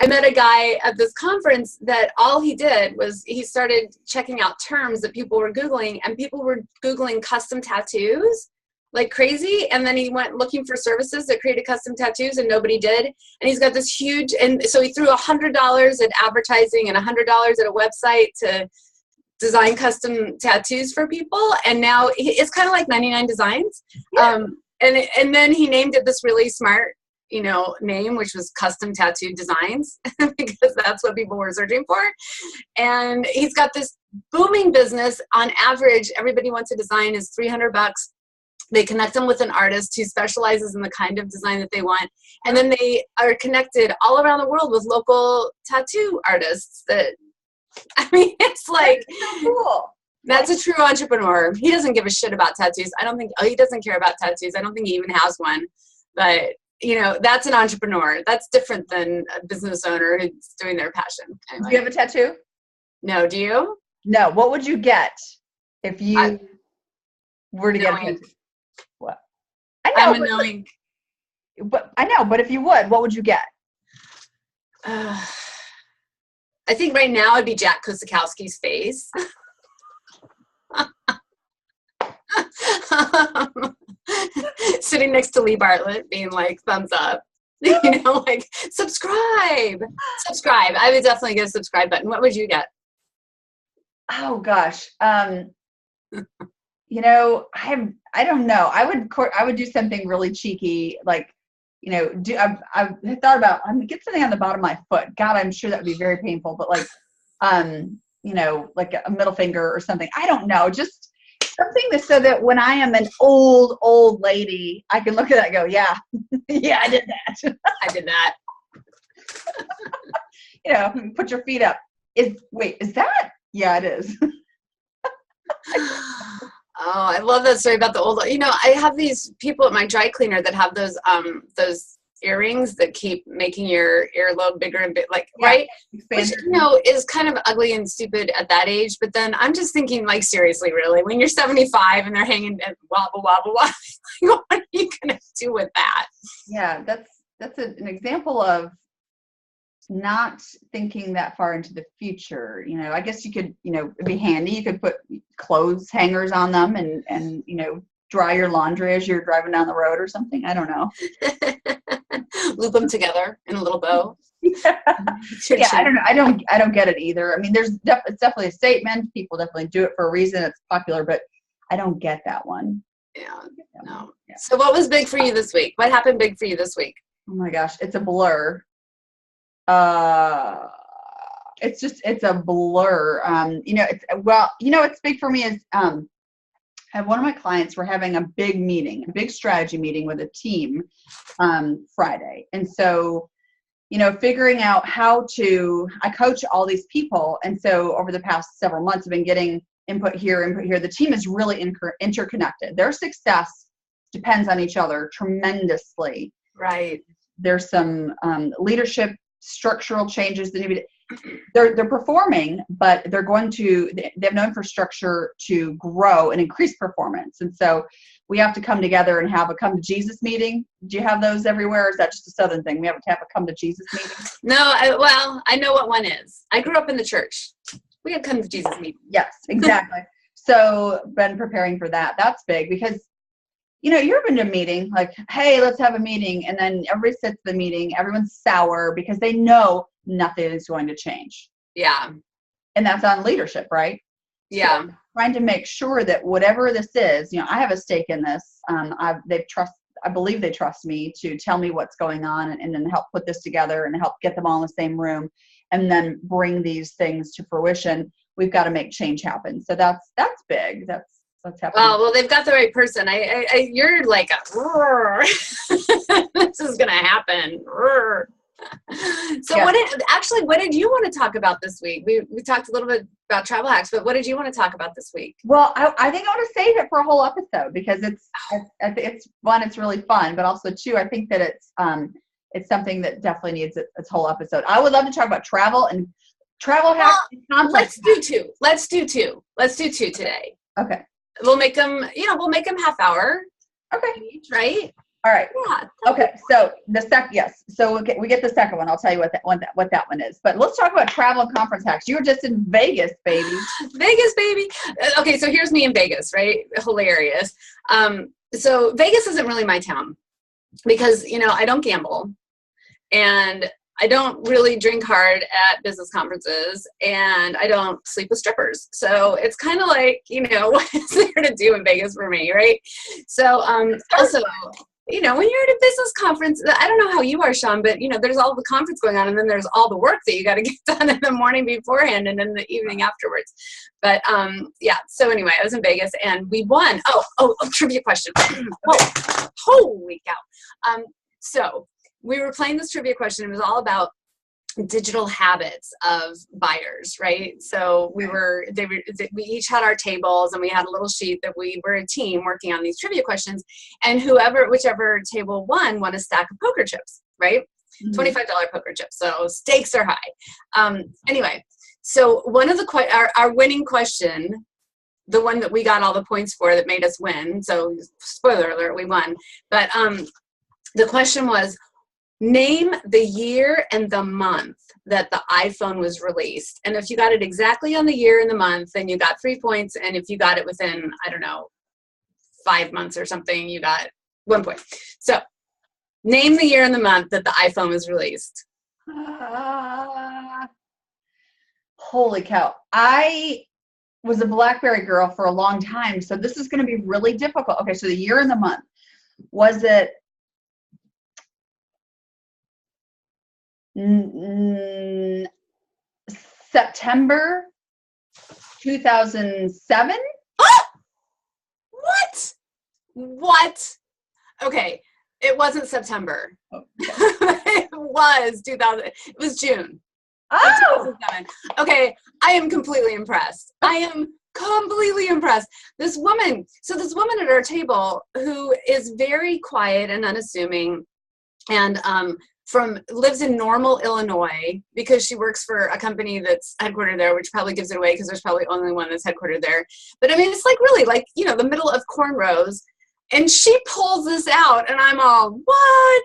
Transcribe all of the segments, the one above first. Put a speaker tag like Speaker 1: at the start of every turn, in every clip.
Speaker 1: I met a guy at this conference that all he did was he started checking out terms that people were Googling, and people were Googling custom tattoos like crazy. And then he went looking for services that created custom tattoos, and nobody did. And he's got this huge, and so he threw $100 at advertising and $100 at a website to design custom tattoos for people. And now it's kind of like 99 Designs. Yeah. And then he named it this really smart, name, which was Custom Tattoo Designs, because that's what people were searching for. And he's got this booming business. On average, everybody wants a design is $300. They connect them with an artist who specializes in the kind of design that they want. And then they are connected all around the world with local tattoo artists it's like,
Speaker 2: that's so cool.
Speaker 1: That's a true entrepreneur. He doesn't give a shit about tattoos. I don't think, he doesn't care about tattoos. I don't think he even has one. But, that's an entrepreneur. That's different than a business owner who's doing their passion.
Speaker 2: Do you have a tattoo?
Speaker 1: No, do you?
Speaker 2: No. What would you get if you were to get a tattoo? What? I know.
Speaker 1: I'm annoying.
Speaker 2: But I know, but if you would, what would you get?
Speaker 1: I think right now it'd be Jack Kusikowski's face. Sitting next to Lee Bartlett being like, thumbs up, subscribe. I would definitely get a subscribe button. What would you get?
Speaker 2: Oh gosh. I don't know. I would do something really cheeky, like, I've thought about, get something on the bottom of my foot. God, I'm sure that would be very painful, but like, like a middle finger or something. I don't know. Just something so that when I am an old lady, I can look at that and go, yeah, yeah, I did that.
Speaker 1: I did that.
Speaker 2: Put your feet up. Is that? Yeah, it is.
Speaker 1: Oh, I love that story about the old, I have these people at my dry cleaner that have those earrings that keep making your earlobe bigger and big, right? Which, is kind of ugly and stupid at that age. But then I'm just thinking, like, seriously, really, when you're 75 and they're hanging and wobble, what are you going to do with that?
Speaker 2: Yeah, that's an example of not thinking that far into the future. I guess you could, it'd be handy. You could put clothes hangers on them and dry your laundry as you're driving down the road or something. I don't know.
Speaker 1: Loop them together in a little bow.
Speaker 2: Yeah, I don't know. I don't get it either. I mean, it's definitely a statement. People definitely do it for a reason. It's popular, but I don't get that one.
Speaker 1: Yeah, no. Yeah. So what was big for you this week? What happened big for you this week?
Speaker 2: Oh my gosh, it's a blur. It's a blur. What's big for me is, I have one of my clients, we're having a big strategy meeting with a team, Friday. And so, figuring out I coach all these people. And so over the past several months, I've been getting input here. The team is really interconnected. Their success depends on each other tremendously.
Speaker 1: Right.
Speaker 2: There's some leadership structural changes that they're performing, but they have no infrastructure to grow and increase performance. And so we have to come together and have a come to Jesus meeting. Do you have those everywhere? Or is that just a Southern thing? We have to have a come to Jesus meeting?
Speaker 1: No, I know what one is. I grew up in the church. We have come to Jesus meeting.
Speaker 2: Yes, exactly. So been preparing for that. That's big because you're in a meeting, like, hey, let's have a meeting. And then everybody sits at the meeting. Everyone's sour because they know nothing is going to change.
Speaker 1: Yeah.
Speaker 2: And that's on leadership, right?
Speaker 1: Yeah.
Speaker 2: So trying to make sure that whatever this is, I have a stake in this. I believe they trust me to tell me what's going on and then help put this together and help get them all in the same room and then bring these things to fruition. We've got to make change happen. So that's big. That's happening.
Speaker 1: Well, they've got the right person. You're like, this is going to happen. So yeah. What did you want to talk about this week? We talked a little bit about travel hacks, but what did you want to talk about this week?
Speaker 2: Well, I think I want to save it for a whole episode because it's one, it's really fun, but also two, I think that it's something that definitely needs its whole episode. I would love to talk about travel and travel hacks.
Speaker 1: Let's do two. Let's do two today.
Speaker 2: Okay.
Speaker 1: We'll make them half hour.
Speaker 2: Okay.
Speaker 1: Each, right?
Speaker 2: All right.
Speaker 1: Yeah.
Speaker 2: Okay. So yes. So we get the second one. I'll tell you what that one is. But let's talk about travel and conference hacks. You were just in Vegas, baby.
Speaker 1: Vegas, baby. Okay, so here's me in Vegas, right? Hilarious. So Vegas isn't really my town because, I don't gamble and I don't really drink hard at business conferences and I don't sleep with strippers. So it's kind of like, what is there to do in Vegas for me, right? So also, when you're at a business conference, I don't know how you are, Shawn, but there's all the conference going on and then there's all the work that you got to get done in the morning beforehand and in the evening afterwards. But yeah, so anyway, I was in Vegas and we won. Oh, trivia question. Whoa, holy cow. So we were playing this trivia question. It was all about digital habits of buyers, right? So we each had our tables and we had a little sheet that we were a team working on these trivia questions, and whichever table won a stack of poker chips, right? Mm-hmm. $25 poker chips. So stakes are high. Anyway, so one of our winning question, the one that we got all the points for that made us win. So spoiler alert, we won. But the question was, name the year and the month that the iPhone was released. And if you got it exactly on the year and the month, then you got 3 points. And if you got it within, 5 months or something, you got 1 point. So name the year and the month that the iPhone was released.
Speaker 2: Holy cow. I was a BlackBerry girl for a long time. So this is going to be really difficult. Okay, so the year and the month. Was it September 2007?
Speaker 1: What? Okay, it wasn't September. Oh, okay. It was 2000. It was June.
Speaker 2: Oh.
Speaker 1: 2007. Okay, I am completely impressed. This woman at our table who is very quiet and unassuming, and lives in Normal, Illinois, because she works for a company that's headquartered there, which probably gives it away because there's probably only one that's headquartered there. But I mean, it's like really like, the middle of cornrows, and she pulls this out and I'm all, what?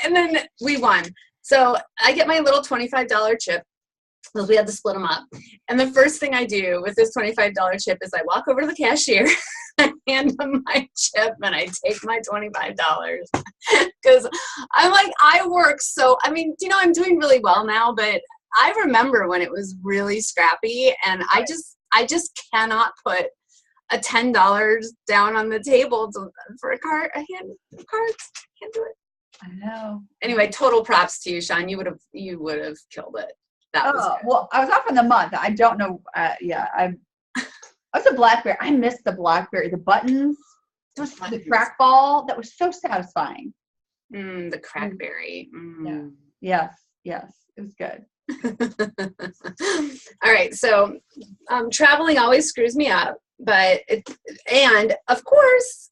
Speaker 1: And then we won. So I get my little $25 chip because we had to split them up. And the first thing I do with this $25 chip is I walk over to the cashier, I hand them my chip, and I take my $25 because I'm like, I work so, I'm doing really well now, but I remember when it was really scrappy, and I just cannot put a $10 down on the table for a card. I can't do it.
Speaker 2: I know.
Speaker 1: Anyway, total props to you, Shawn. You would have killed it. That was good.
Speaker 2: Well, I was off in the month. I don't know. I was a BlackBerry. I missed the BlackBerry. The buttons, the trackball. That was so satisfying.
Speaker 1: The crackberry.
Speaker 2: Yeah. Yes. It was good.
Speaker 1: All right. So traveling always screws me up, and of course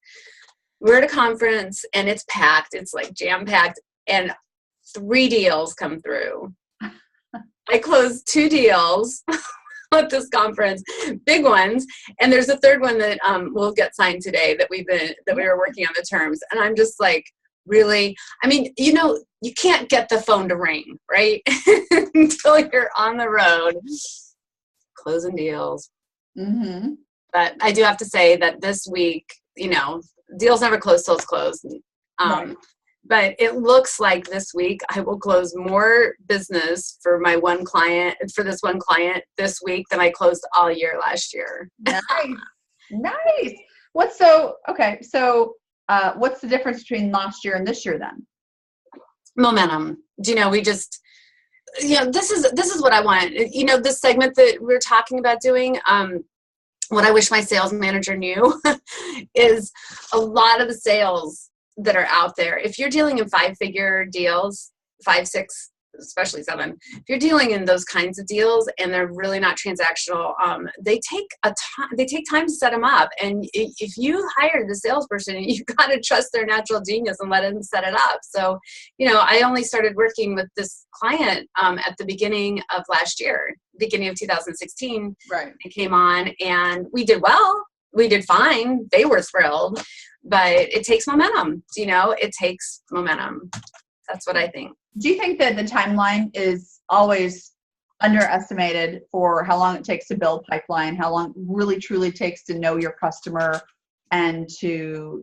Speaker 1: we're at a conference and it's packed. It's like jam packed, and 3 deals come through. I closed 2 deals at this conference, big ones, and there's a third one that will get signed today that we were working on the terms, and I'm just like, really? You can't get the phone to ring, right? Until you're on the road closing deals.
Speaker 2: Mm-hmm.
Speaker 1: But I do have to say that this week, deals never close till it's closed.
Speaker 2: Right.
Speaker 1: But it looks like this week I will close more business for this one client this week than I closed all year last year.
Speaker 2: Nice. What's the difference between last year and this year then?
Speaker 1: Momentum. This is what I want. This segment that we're talking about doing, what I wish my sales manager knew is a lot of the sales that are out there. If you're dealing in 5-figure deals, 5, 6, especially 7, if you're dealing in those kinds of deals and they're really not transactional, they take time to set them up. And if you hire the salesperson, you got to trust their natural genius and let them set it up. So, I only started working with this client at the beginning of last year, beginning of 2016.
Speaker 2: Right.
Speaker 1: It came on and we did well. we did fine. They were thrilled, but it takes momentum. It takes momentum. That's what I think.
Speaker 2: Do you think that the timeline is always underestimated for how long it takes to build pipeline, how long it really truly takes to know your customer and to,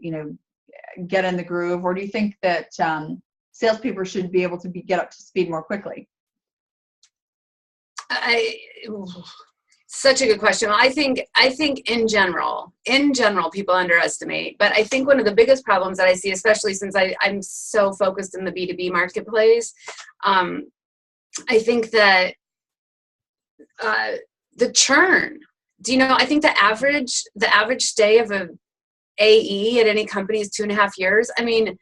Speaker 2: get in the groove? Or do you think that salespeople should be able to get up to speed more quickly?
Speaker 1: Such a good question. I think in general, people underestimate. But I think one of the biggest problems that I see, especially since I'm so focused in the B2B marketplace, I think that the churn. I think the average stay of a AE at any company is 2.5 years. I mean,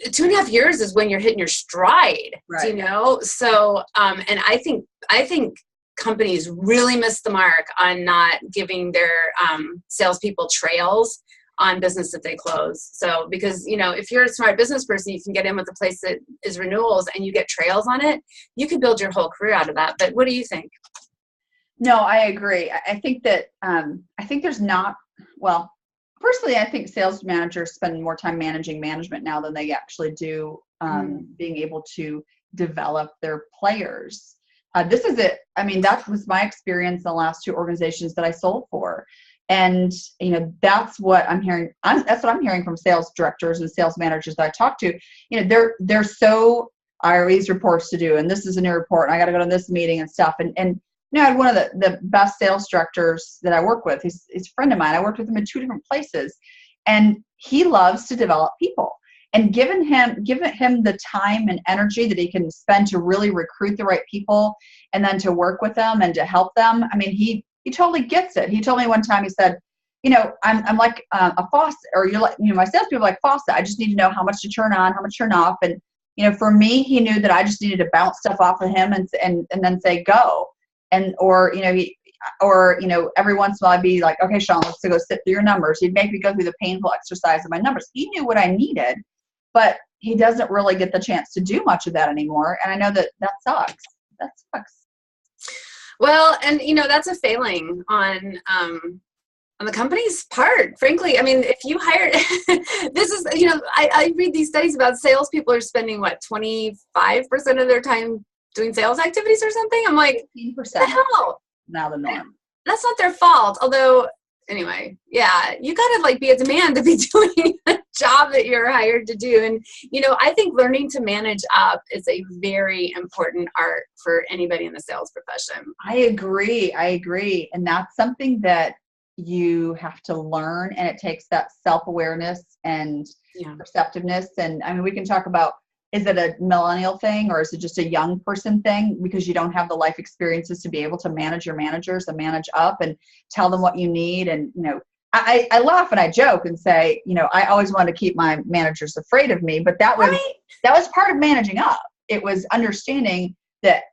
Speaker 1: 2.5 years is when you're hitting your stride.
Speaker 2: Right.
Speaker 1: So and I think companies really miss the mark on not giving their salespeople trails on business that they close. So because, if you're a smart business person, you can get in with a place that is renewals and you get trails on it, you could build your whole career out of that. But what do you think?
Speaker 2: No, I agree. I think that, I think there's not, well, personally, I think sales managers spend more time managing management now than they actually do being able to develop their players. This is it. I mean, that was my experience in the last 2 organizations that I sold for. And, that's what I'm hearing. That's what I'm hearing from sales directors and sales managers that I talk to. They're so, I have these reports to do, and this is a new report, and I got to go to this meeting and stuff. And I had one of the best sales directors that I work with. He's a friend of mine. I worked with him in 2 different places, and he loves to develop people. And given him the time and energy that he can spend to really recruit the right people and then to work with them and to help them. I mean, he totally gets it. He told me one time, he said, I'm like a faucet, or you're like, my salespeople are like faucet. I just need to know how much to turn on, how much to turn off. And, for me, he knew that I just needed to bounce stuff off of him and then say, go. And, or every once in a while I'd be like, okay, Shawn, let's go sit through your numbers. He'd make me go through the painful exercise of my numbers. He knew what I needed, but he doesn't really get the chance to do much of that anymore. And I know that sucks. That sucks.
Speaker 1: Well, and that's a failing on the company's part, frankly. I mean, if you hired, this is, I read these studies about salespeople are spending 25% of their time doing sales activities or something. I'm like,
Speaker 2: 15%.
Speaker 1: what the hell?
Speaker 2: Now the norm.
Speaker 1: That's not their fault. Although, anyway, yeah, you got to be a demand to be doing the job that you're hired to do. And, I think learning to manage up is a very important art for anybody in the sales profession. I
Speaker 2: agree. And that's something that you have to learn, and it takes that self-awareness and perceptiveness. And I mean, we can talk about, is it a millennial thing or is it just a young person thing because you don't have the life experiences to be able to manage your managers and manage up and tell them what you need? And, I laugh and I joke and say, I always wanted to keep my managers afraid of me, but that was part of managing up. It was understanding that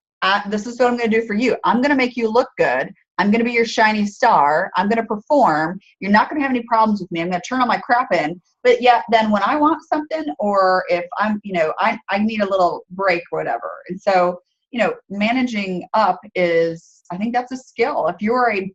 Speaker 2: this is what I'm going to do for you. I'm going to make you look good. I'm going to be your shiny star. I'm going to perform. You're not going to have any problems with me. I'm going to turn all my crap in. But yet then when I want something, or if I'm, I need a little break or whatever. And so, managing up is, I think that's a skill. If you're a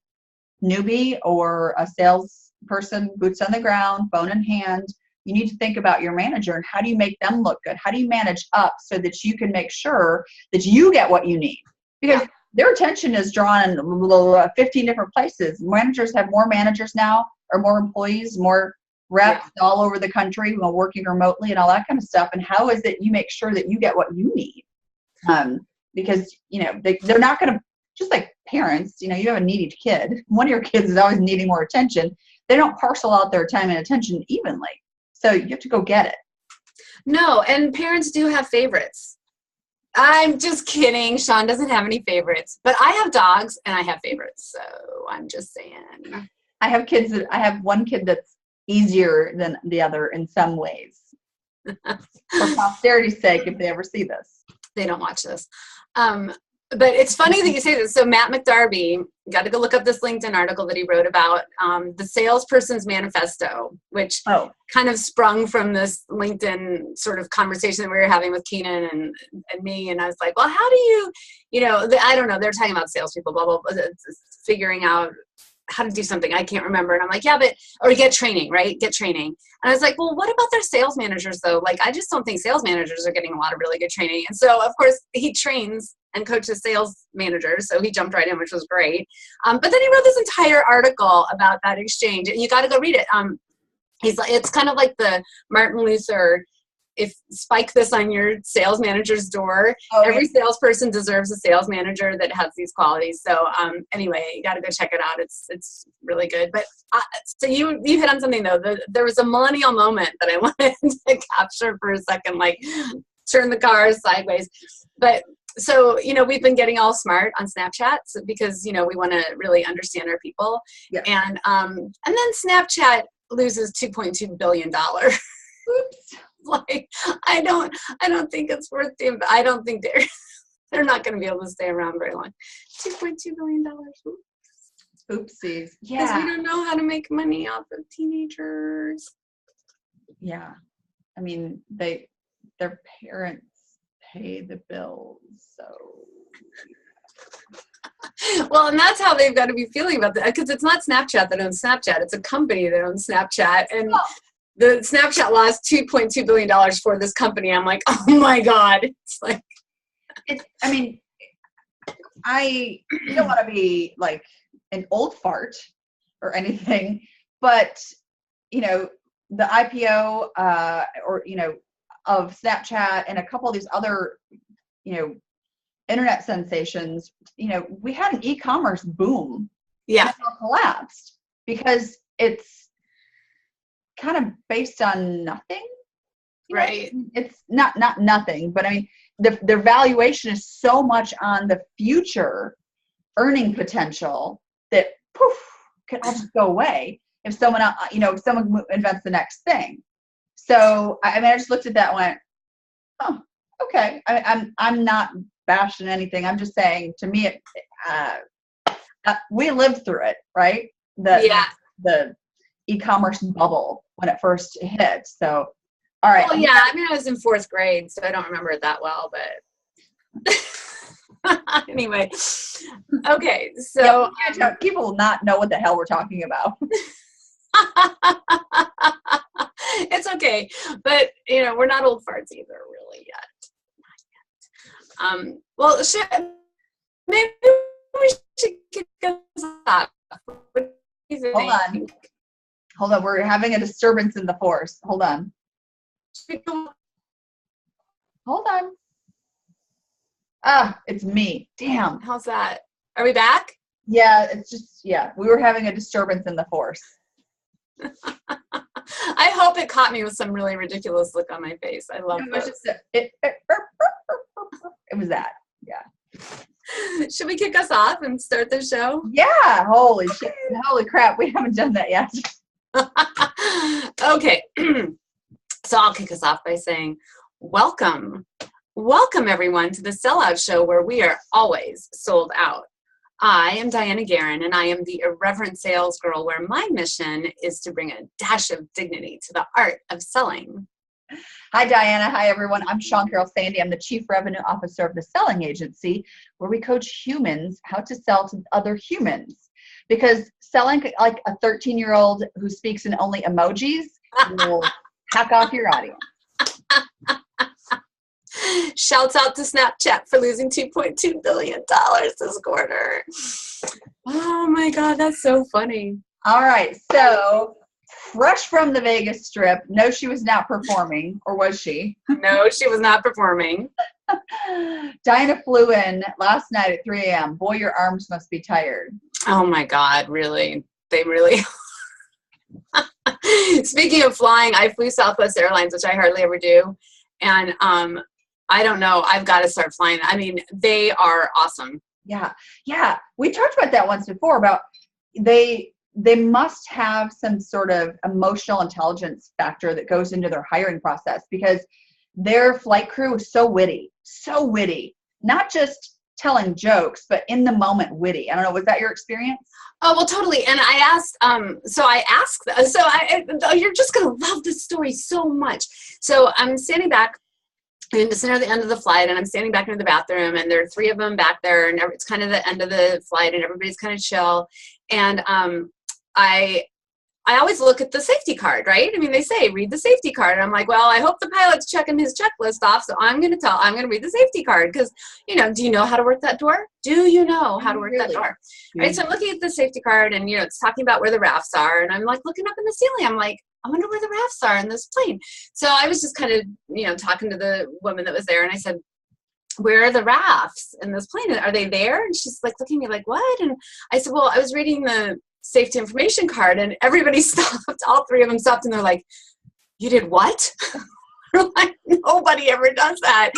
Speaker 2: newbie or a salesperson, boots on the ground, phone in hand, you need to think about your manager and how do you make them look good? How do you manage up so that you can make sure that you get what you need? Because their attention is drawn in 15 different places. Managers have more managers now, or more employees, more reps all over the country who are working remotely and all that kind of stuff. And how is it you make sure that you get what you need? Because, they're not going to, just like parents, you have a needy kid. One of your kids is always needing more attention. They don't parcel out their time and attention evenly. So you have to go get it.
Speaker 1: No, and parents do have favorites. I'm just kidding. Shawn doesn't have any favorites, but I have dogs and I have favorites. So I'm just saying.
Speaker 2: I have one kid that's easier than the other in some ways. For posterity's sake, if they ever see this.
Speaker 1: They don't watch this. But it's funny that you say this. So Matt McDarby, got to go look up this LinkedIn article that he wrote about the salesperson's manifesto, which kind of sprung from this LinkedIn sort of conversation that we were having with Keenan and me. And I was like, well, how do you, I don't know. They're talking about salespeople, blah, blah, blah, figuring out how to do something. I can't remember. And I'm like, yeah, but, or get training, right? Get training. And I was like, well, what about their sales managers though? Like, I just don't think sales managers are getting a lot of really good training. And so of course he trains and coaches sales managers. So he jumped right in, which was great. But then he wrote this entire article about that exchange, and you got to go read it. He's like, it's kind of like the Martin Luther, if spike this on your sales manager's door. Every salesperson deserves a sales manager that has these qualities. So anyway, you got to go check it out. It's really good. But so you hit on something though. There was a millennial moment that I wanted to capture for a second, like turn the cars sideways. But so, you know, we've been getting all smart on Snapchat because, you know, we want to really understand our people. Yeah. And then Snapchat loses $2.2 billion. Oops. Like, I don't think it's worth it. I don't think they're not going to be able to stay around very long. $2.2 billion.
Speaker 2: Oopsies. Yeah.
Speaker 1: Because we don't know how to make money off of teenagers.
Speaker 2: Yeah. I mean, their parents pay the bills, so.
Speaker 1: Well, and that's how they've got to be feeling about that, because it's not Snapchat that owns Snapchat. It's a company that owns Snapchat. And the Snapchat lost $2.2 billion for this company. I'm like, oh my God. It's like,
Speaker 2: I mean, I don't want to be like an old fart or anything, but, you know, the IPO or, you know, of Snapchat and a couple of these other, you know, internet sensations, you know, we had an e-commerce boom.
Speaker 1: Yeah.
Speaker 2: And it collapsed because it's kind of based on nothing.
Speaker 1: Right.
Speaker 2: Know? It's not nothing, but I mean, their valuation is so much on the future earning potential that poof, can all just go away if someone, you know, if someone invents the next thing. So, I mean, I just looked at that and went, oh, okay. I'm not bashing anything. I'm just saying, to me, we lived through it, right? The e-commerce bubble when it first hit. So, all right.
Speaker 1: Well, yeah, I mean, I was in 4th grade, so I don't remember it that well, but anyway. Okay, so
Speaker 2: people will not know what the hell we're talking about.
Speaker 1: It's okay, but you know, we're not old farts either, really, yet. Not yet. Well, maybe we should kick us off. What do you think?
Speaker 2: Hold on, we're having a disturbance in the force. Hold on. Hold on. Ah, it's me. Damn.
Speaker 1: How's that? Are we back?
Speaker 2: Yeah, it's just, yeah, we were having a disturbance in the force.
Speaker 1: I hope it caught me with some really ridiculous look on my face. I love it.
Speaker 2: It was that. Yeah.
Speaker 1: Should we kick us off and start the show?
Speaker 2: Yeah. Holy shit. Holy crap. We haven't done that yet.
Speaker 1: Okay. So I'll kick us off by saying, welcome everyone to the Sellout Show, where we are always sold out. I am Dianna and I am the irreverent sales girl, where my mission is to bring a dash of dignity to the art of selling.
Speaker 2: Hi, Dianna. Hi, everyone. I'm Shawn Karol Sandy. I'm the Chief Revenue Officer of the Selling Agency, where we coach humans how to sell to other humans. Because selling like a 13-year-old who speaks in only emojis will hack off your audience.
Speaker 1: Shouts out to Snapchat for losing $2.2 billion this quarter. Oh my God, that's so funny.
Speaker 2: All right, so fresh from the Vegas Strip. No, she was not performing, or was she?
Speaker 1: No, she was not performing.
Speaker 2: Dianna flew in last night at 3 a.m. Boy, your arms must be tired.
Speaker 1: Oh my God, really? They really... Speaking of flying, I flew Southwest Airlines, which I hardly ever do. And I don't know. I've got to start flying. I mean, they are awesome.
Speaker 2: Yeah. Yeah. We talked about that once before about they must have some sort of emotional intelligence factor that goes into their hiring process, because their flight crew is so witty, not just telling jokes, but in the moment witty. I don't know. Was that your experience?
Speaker 1: Oh, well, totally. And I asked, you're just going to love this story so much. So I'm standing back in the center of the end of the flight, and I'm standing back in the bathroom, and there are 3 of them back there, and it's kind of the end of the flight, and everybody's kind of chill. And I always look at the safety card, right? I mean, they say, read the safety card. And I'm like, well, I hope the pilot's checking his checklist off. So I'm going to read the safety card because, do you know how to work that door? Do you know how to work that door?
Speaker 2: Yeah.
Speaker 1: Right. So I'm looking at the safety card and, it's talking about where the rafts are. And I'm like looking up in the ceiling. I'm like, I wonder where the rafts are in this plane. So I was just kind of, talking to the woman that was there. And I said, where are the rafts in this plane? Are they there? And she's like looking at me like, what? And I said, well, I was reading the safety information card, and everybody stopped. All three of them stopped, and they're like, you did what? Like, nobody ever does that.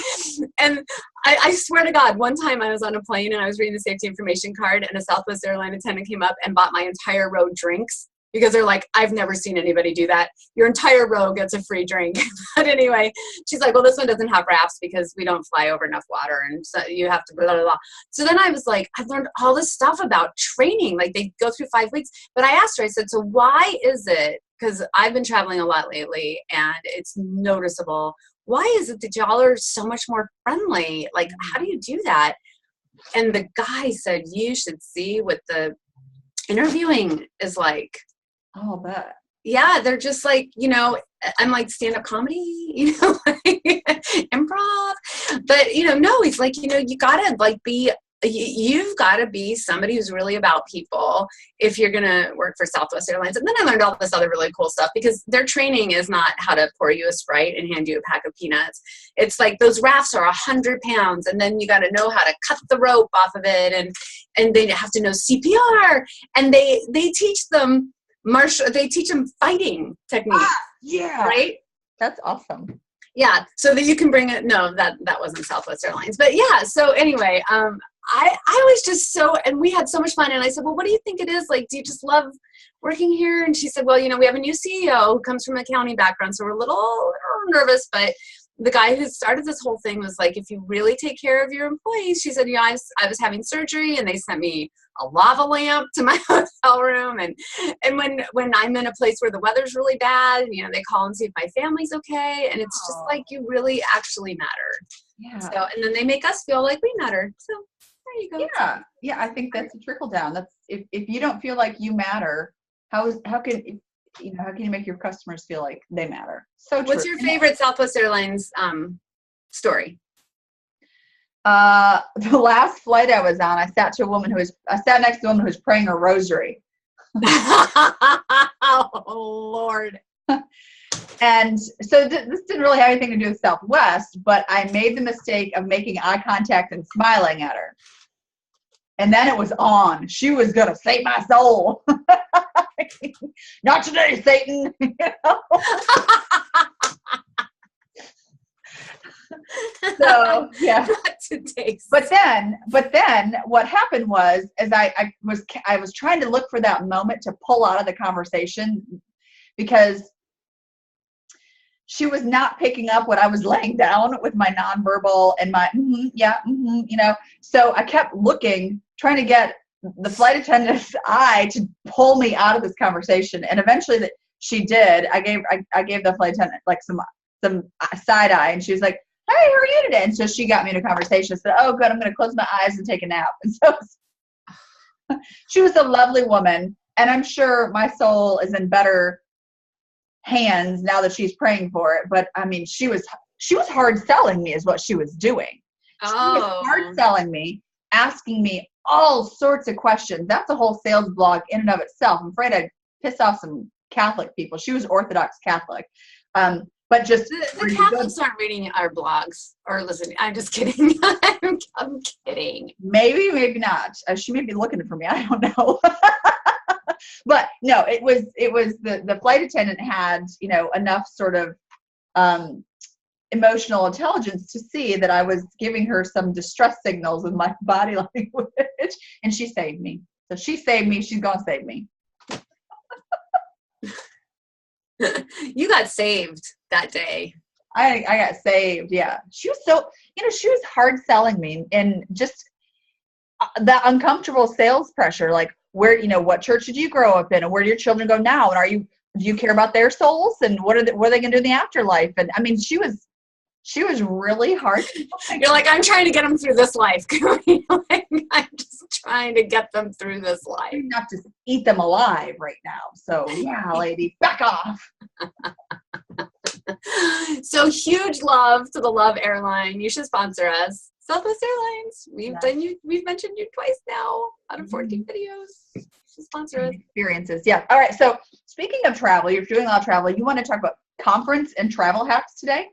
Speaker 1: And I swear to God, one time I was on a plane and I was reading the safety information card, and a Southwest airline attendant came up and bought my entire row drinks because they're like, I've never seen anybody do that. Your entire row gets a free drink. But anyway, she's like, well, this one doesn't have rafts because we don't fly over enough water, and so you have to blah, blah, blah. So then I was like, I've learned all this stuff about training. Like, they go through 5 weeks. But I asked her, I said, so why is it, because I've been traveling a lot lately and it's noticeable, why is it that y'all are so much more friendly? Like, how do you do that? And the guy said, you should see what the interviewing is like.
Speaker 2: Oh, bet.
Speaker 1: Yeah, they're just like, I'm like stand-up comedy, like improv. But, no, it's like, you gotta like you've got to be somebody who's really about people if you're going to work for Southwest Airlines. And then I learned all this other really cool stuff, because their training is not how to pour you a Sprite and hand you a pack of peanuts. It's like those rafts are 100 pounds, and then you got to know how to cut the rope off of it. And they have to know CPR, and they teach them they teach them fighting techniques.
Speaker 2: Yeah.
Speaker 1: Right?
Speaker 2: That's awesome.
Speaker 1: Yeah. So that you can bring it. No, that wasn't Southwest Airlines. But yeah. So anyway, I was just and we had so much fun. And I said, well, what do you think it is? Like, do you just love working here? And she said, well, we have a new CEO who comes from an accounting background. So we're a little nervous, but the guy who started this whole thing was like, if you really take care of your employees, she said, I was having surgery and they sent me a lava lamp to my hotel room. And when I'm in a place where the weather's really bad, they call and see if my family's okay. And it's just like, you really actually matter.
Speaker 2: Yeah.
Speaker 1: So, and then they make us feel like we matter. So there you go.
Speaker 2: Yeah. Yeah. I think that's a trickle down. That's if you don't feel like you matter, how can you make your customers feel like they matter? So
Speaker 1: what's your favorite Southwest Airlines story?
Speaker 2: The last flight I was on, I sat next to a woman who was praying a rosary.
Speaker 1: Oh, Lord.
Speaker 2: And so this didn't really have anything to do with Southwest, but I made the mistake of making eye contact and smiling at her. And then it was on. She was going to save my soul. Not today, Satan. So yeah.
Speaker 1: Not today.
Speaker 2: But then what happened was, as I was trying to look for that moment to pull out of the conversation, because she was not picking up what I was laying down with my nonverbal and my So I kept looking, trying to get the flight attendant's eye to pull me out of this conversation, and eventually she did. I gave the flight attendant like some side eye, and she was like, "Hey, how are you today?" And so she got me in a conversation. I said, "Oh, good, I'm going to close my eyes and take a nap." And so she was a lovely woman, and I'm sure my soul is in better hands now that she's praying for it. But I mean, she was hard selling me is what she was doing. She was hard selling me, asking me all sorts of questions. That's a whole sales blog in and of itself. I'm afraid I'd piss off some Catholic people. She was Orthodox Catholic. But just
Speaker 1: the Catholics aren't reading our blogs or listening. I'm just kidding. I'm kidding.
Speaker 2: Maybe not. She may be looking for me. I don't know. But no, it was the flight attendant had, enough sort of emotional intelligence to see that I was giving her some distress signals with my body language, and she saved me. So she saved me. She's going to save me.
Speaker 1: You got saved that day.
Speaker 2: I got saved. Yeah. She was she was hard selling me, and just that uncomfortable sales pressure. Like, where, what church did you grow up in, and where do your children go now? And do you care about their souls, and what are they going to do in the afterlife? And I mean, she was really hard.
Speaker 1: You're like, I'm trying to get them through this life. I'm just trying to get them through this life.
Speaker 2: Not to eat them alive right now. So yeah, lady, back off.
Speaker 1: So huge love to the Love Airline. You should sponsor us. Southwest Airlines. We've mentioned you twice now out of 14 videos. You should sponsor us.
Speaker 2: Experiences. Yeah. All right. So speaking of travel, you're doing a lot of travel. You want to talk about conference and travel hacks today?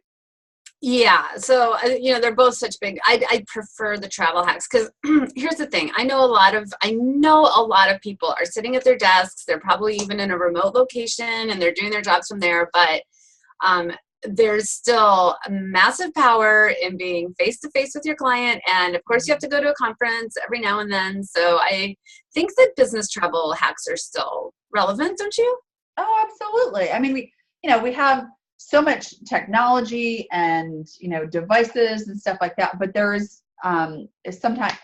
Speaker 1: Yeah. So, they're both such big, I prefer the travel hacks because here's the thing. I know a lot of people are sitting at their desks. They're probably even in a remote location and they're doing their jobs from there. But there's still a massive power in being face-to-face with your client. And of course you have to go to a conference every now and then. So I think that business travel hacks are still relevant, don't you?
Speaker 2: Oh, absolutely. I mean, we have so much technology and, devices and stuff like that, but there's sometimes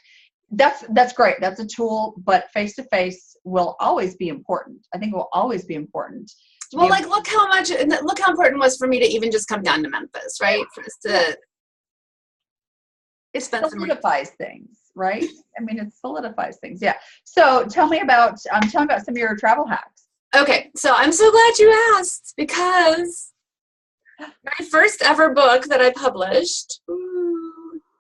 Speaker 2: that's great. That's a tool, but face-to-face will always be important. I think it will always be important.
Speaker 1: Well, look how important it was for me to even just come down to Memphis, right?
Speaker 2: It solidifies things, right? I mean, it solidifies things. Yeah. So tell me about some of your travel hacks.
Speaker 1: Okay. So I'm so glad you asked because my first ever book that I published,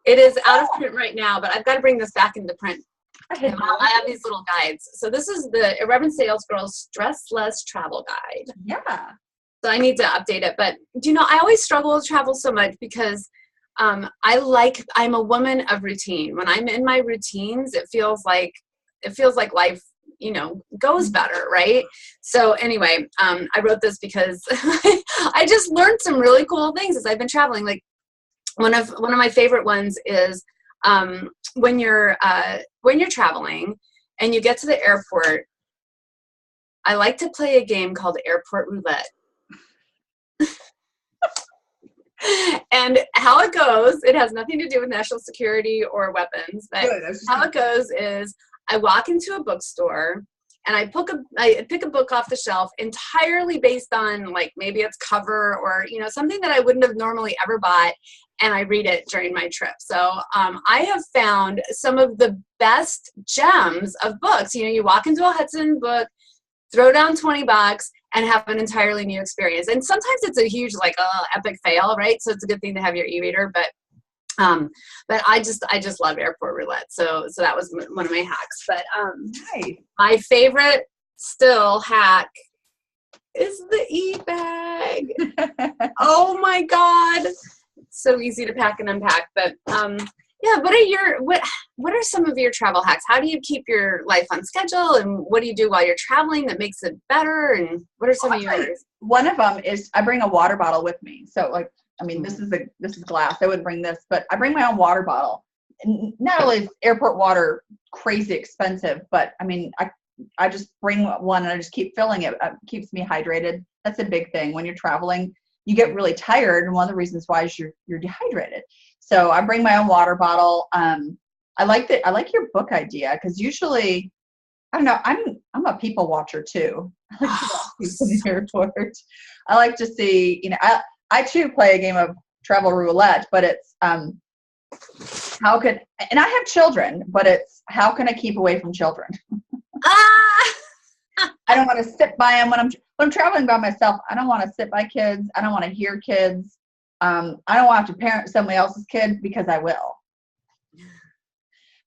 Speaker 1: it is out of print right now, but I've got to bring this back into print. I have these little guides. So this is the Irreverent Sales Girl Stress Less Travel Guide.
Speaker 2: Yeah.
Speaker 1: So I need to update it. But I always struggle with travel so much because I'm a woman of routine. When I'm in my routines, it feels like life, goes better, right? So anyway, I wrote this because I just learned some really cool things as I've been traveling. Like one of my favorite ones is when you're traveling and you get to the airport, I like to play a game called Airport Roulette. And how it goes, it has nothing to do with national security or weapons, but how it goes is I walk into a bookstore and I pick a book off the shelf entirely based on maybe its cover or, something that I wouldn't have normally ever bought. And I read it during my trip. So I have found some of the best gems of books. You walk into a Hudson book, throw down $20 and have an entirely new experience. And sometimes it's a huge epic fail, right? So it's a good thing to have your e-reader, but I just love Airport Roulette. So that was one of my hacks. But
Speaker 2: nice.
Speaker 1: My favorite still hack is the e-bag. Oh my God. It's so easy to pack and unpack. But what are some of your travel hacks? How do you keep your life on schedule, and what do you do while you're traveling that makes it better? And what are some of yours?
Speaker 2: One of them is I bring a water bottle with me. So this is glass. I wouldn't bring this, but I bring my own water bottle. And not only is airport water crazy expensive, but I just bring one and I just keep filling it. It keeps me hydrated. That's a big thing. When you're traveling, you get really tired, and one of the reasons why is you're dehydrated. So I bring my own water bottle. I like your book idea because usually, I don't know, I'm a people watcher too. I like to watch people in the airport. I like to see, I too play a game of travel roulette, but it's and I have children, but it's how can I keep away from children? I don't want to sit by them when I'm traveling by myself. I don't want to sit by kids. I don't want to hear kids. I don't want to have to parent somebody else's kid because I will.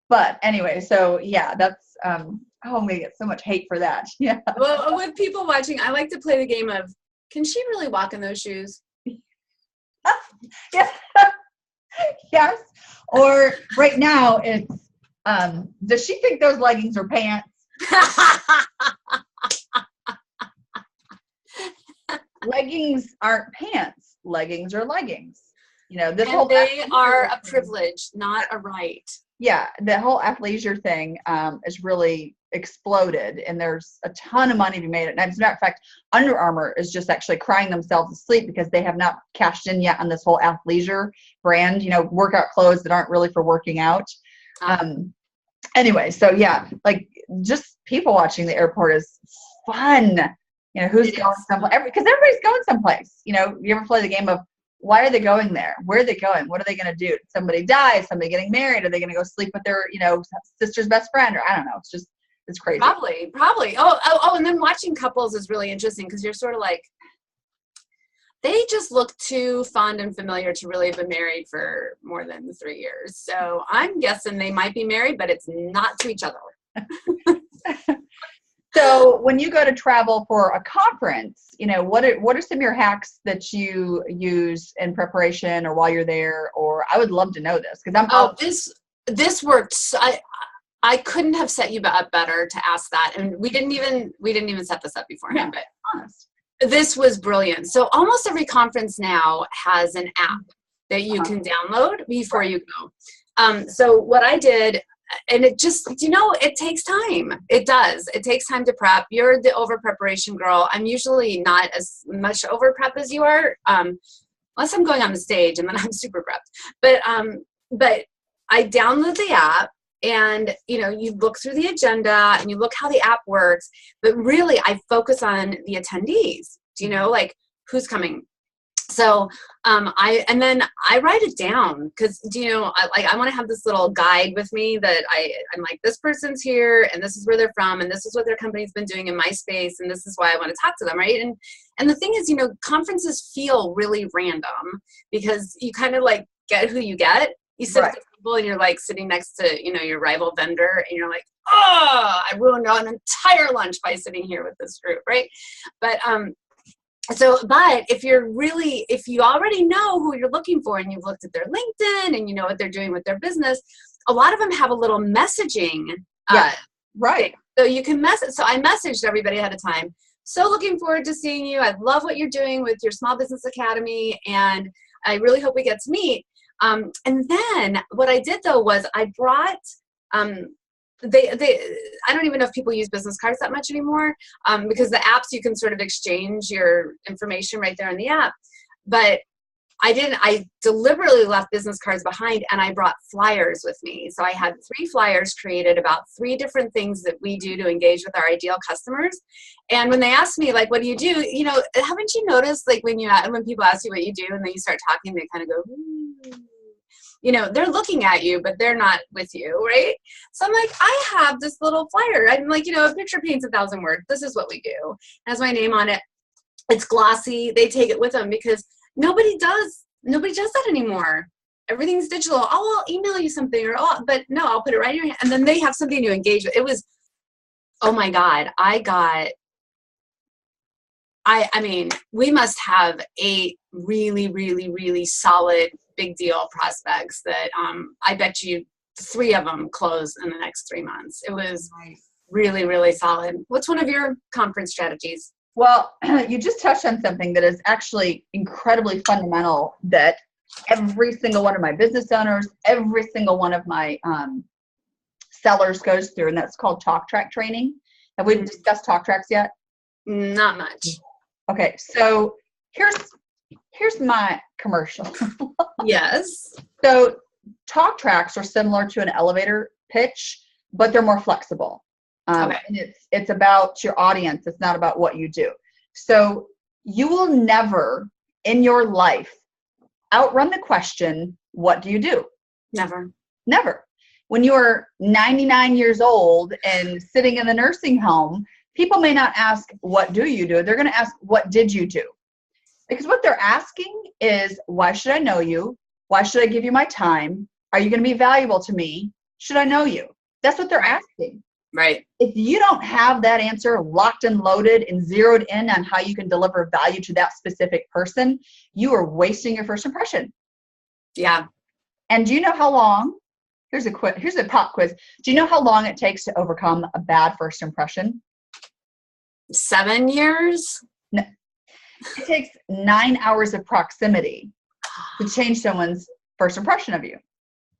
Speaker 2: But anyway, so yeah, that's I'm gonna get so much hate for that. Yeah.
Speaker 1: Well, with people watching, I like to play the game of, can she really walk in those shoes?
Speaker 2: Yeah. Yes. Or right now it's does she think those leggings are pants? Leggings aren't pants. Leggings are leggings.
Speaker 1: They are a privilege, not a right.
Speaker 2: Yeah, the whole athleisure thing is really exploded, and there's a ton of money to be made. And as a matter of fact, Under Armour is just actually crying themselves to sleep because they have not cashed in yet on this whole athleisure brand, workout clothes that aren't really for working out. Anyway, so yeah, just people watching the airport is fun. Who's going someplace, because everybody's going someplace. You ever play the game of why are they going there? Where are they going? What are they going to do? Did somebody die? Is somebody getting married? Are they going to go sleep with their, sister's best friend? Or I don't know. It's crazy.
Speaker 1: Probably. Oh, and then watching couples is really interesting because you're sort of like, they just look too fond and familiar to really have been married for more than 3 years. So I'm guessing they might be married, but it's not to each other.
Speaker 2: So when you go to travel for a conference, what are some of your hacks that you use in preparation or while you're there? Or I would love to know this because
Speaker 1: this worked. I couldn't have set you up better to ask that, and we didn't even set this up beforehand.
Speaker 2: Yeah,
Speaker 1: but
Speaker 2: honest.
Speaker 1: This was brilliant. So almost every conference now has an app that you can download before you go. So what I did. And it just, it takes time. It does. It takes time to prep. You're the over preparation girl. I'm usually not as much over prep as you are, unless I'm going on the stage and then I'm super prepped. But I download the app and, you look through the agenda and you look how the app works. But really, I focus on the attendees. Like who's coming? So and then I write it down because I want to have this little guide with me that I'm like, this person's here and this is where they're from and this is what their company's been doing in my space and this is why I want to talk to them, right? And the thing is, conferences feel really random because you kind of like get who you get. You sit at the table and you're like sitting next to your rival vendor and you're like, oh, I ruined an entire lunch by sitting here with this group, right? But but if you already know who you're looking for and you've looked at their LinkedIn and you know what they're doing with their business, a lot of them have a little messaging.
Speaker 2: Right.
Speaker 1: So you can message. So I messaged everybody ahead of time. So looking forward to seeing you. I love what you're doing with your Small Business Academy. And I really hope we get to meet. And then what I did though was I brought, I don't even know if people use business cards that much anymore because the apps you can sort of exchange your information right there in the app. But I deliberately left business cards behind and I brought flyers with me. So I had 3 flyers created about 3 different things that we do to engage with our ideal customers. And when they ask me, like, what do you do? Haven't you noticed, like, when people ask you what you do and then you start talking, they kind of go, they're looking at you, but they're not with you, right? So I'm like, I have this little flyer. I'm like, a picture paints 1,000 words. This is what we do. It has my name on it. It's glossy. They take it with them because nobody does that anymore. Everything's digital. Oh, I'll email you something but no, I'll put it right in your hand. And then they have something to engage with. It was, oh my God, we must have 8 really, really, really solid big deal prospects that I bet you 3 of them close in the next 3 months. It was really, really solid. What's one of your conference strategies?
Speaker 2: Well, you just touched on something that is actually incredibly fundamental that every single one of my business owners, every single one of my sellers goes through, and that's called talk track training. Have we discussed talk tracks yet?
Speaker 1: Not much.
Speaker 2: Okay, so here's my commercial.
Speaker 1: Yes.
Speaker 2: So talk tracks are similar to an elevator pitch, but they're more flexible. And it's about your audience. It's not about what you do. So you will never in your life outrun the question, what do you do?
Speaker 1: Never. When
Speaker 2: you're 99 years old and sitting in the nursing home, people may not ask, what do you do? They're going to ask, what did you do? Because what they're asking is, why should I know you? Why should I give you my time? Are you going to be valuable to me? Should I know you? That's what they're asking.
Speaker 1: Right.
Speaker 2: If you don't have that answer locked and loaded and zeroed in on how you can deliver value to that specific person, you are wasting your first impression.
Speaker 1: Yeah.
Speaker 2: And do you know how long? Here's a pop quiz. Do you know how long it takes to overcome a bad first impression?
Speaker 1: 7 years?
Speaker 2: No. It takes 9 hours of proximity to change someone's first impression of you,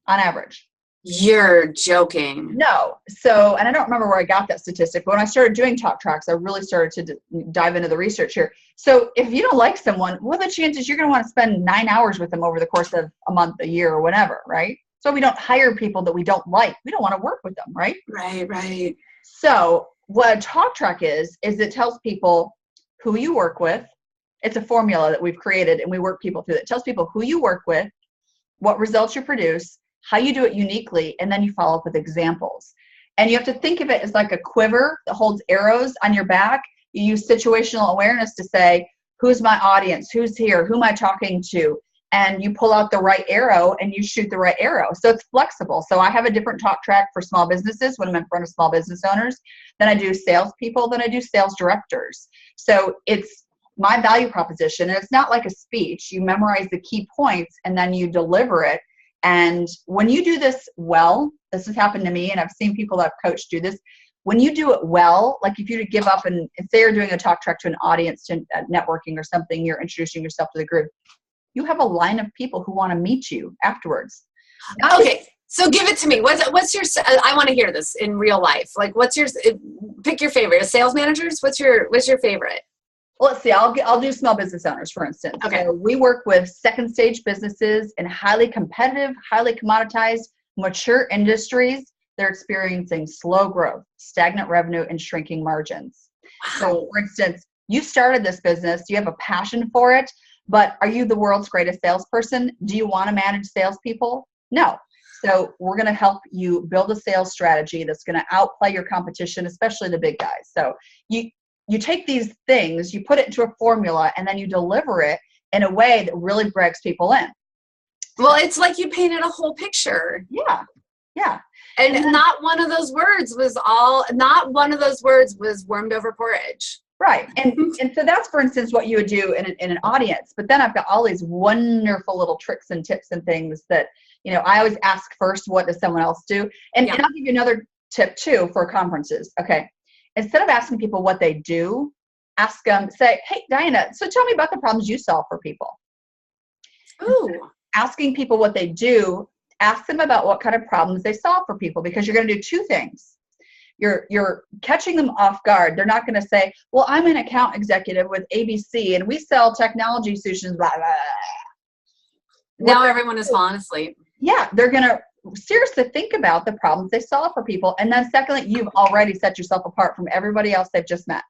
Speaker 2: on average.
Speaker 1: You're joking.
Speaker 2: No. So, and I don't remember where I got that statistic, but when I started doing talk tracks, I really started to dive into the research here. So if you don't like someone, what are the chances you're going to want to spend 9 hours with them over the course of a month, a year, or whatever, right? So we don't hire people that we don't like. We don't want to work with them, right?
Speaker 1: Right.
Speaker 2: So what a talk track is it tells people who you work with, It's a formula that we've created and we work people through. It tells people who you work with, what results you produce, how you do it uniquely, and then you follow up with examples. And you have to think of it as like a quiver that holds arrows on your back. You use situational awareness to say, who's my audience? Who's here? Who am I talking to? And you pull out the right arrow and you shoot the right arrow. So it's flexible. So I have a different talk track for small businesses when I'm in front of small business owners than I do salespeople, than I do sales directors. So it's my value proposition. And it's not like a speech. You memorize the key points and then you deliver it. And when you do this well, this has happened to me and I've seen people that I've coached do this. When you do it well, like if you give up and say you're doing a talk track to an audience, to networking or something, you're introducing yourself to the group, you have a line of people who want to meet you afterwards.
Speaker 1: Okay, so give it to me. What's your? I want to hear this in real life. Like, what's your? Pick your favorite. Sales managers. What's your favorite?
Speaker 2: Well, let's see. I'll do small business owners, for instance.
Speaker 1: Okay.
Speaker 2: So we work with second stage businesses in highly competitive, highly commoditized, mature industries. They're experiencing slow growth, stagnant revenue, and shrinking margins.
Speaker 1: Wow.
Speaker 2: So, for instance, you started this business. You have a passion for it. But are you the world's greatest salesperson? Do you want to manage salespeople? No. So we're going to help you build a sales strategy that's going to outplay your competition, especially the big guys. So you take these things, you put it into a formula, and then you deliver it in a way that really breaks people in.
Speaker 1: Well, it's like you painted a whole picture.
Speaker 2: Yeah. Yeah.
Speaker 1: And not one of those words was wormed over porridge.
Speaker 2: Right. And so that's, for instance, what you would do in an audience. But then I've got all these wonderful little tricks and tips and things that, I always ask first, what does someone else do? And I'll give you another tip too for conferences. Okay. Instead of asking people what they do, ask them, say, hey, Dianna, so tell me about the problems you solve for people.
Speaker 1: Ooh.
Speaker 2: Asking people what they do, ask them about what kind of problems they solve for people, because you're going to do two things. You're catching them off guard. They're not going to say, well, I'm an account executive with ABC and we sell technology solutions, blah, blah, blah.
Speaker 1: Now everyone is falling asleep.
Speaker 2: Yeah, they're going to seriously think about the problems they solve for people. And then secondly, you've already set yourself apart from everybody else they've just met.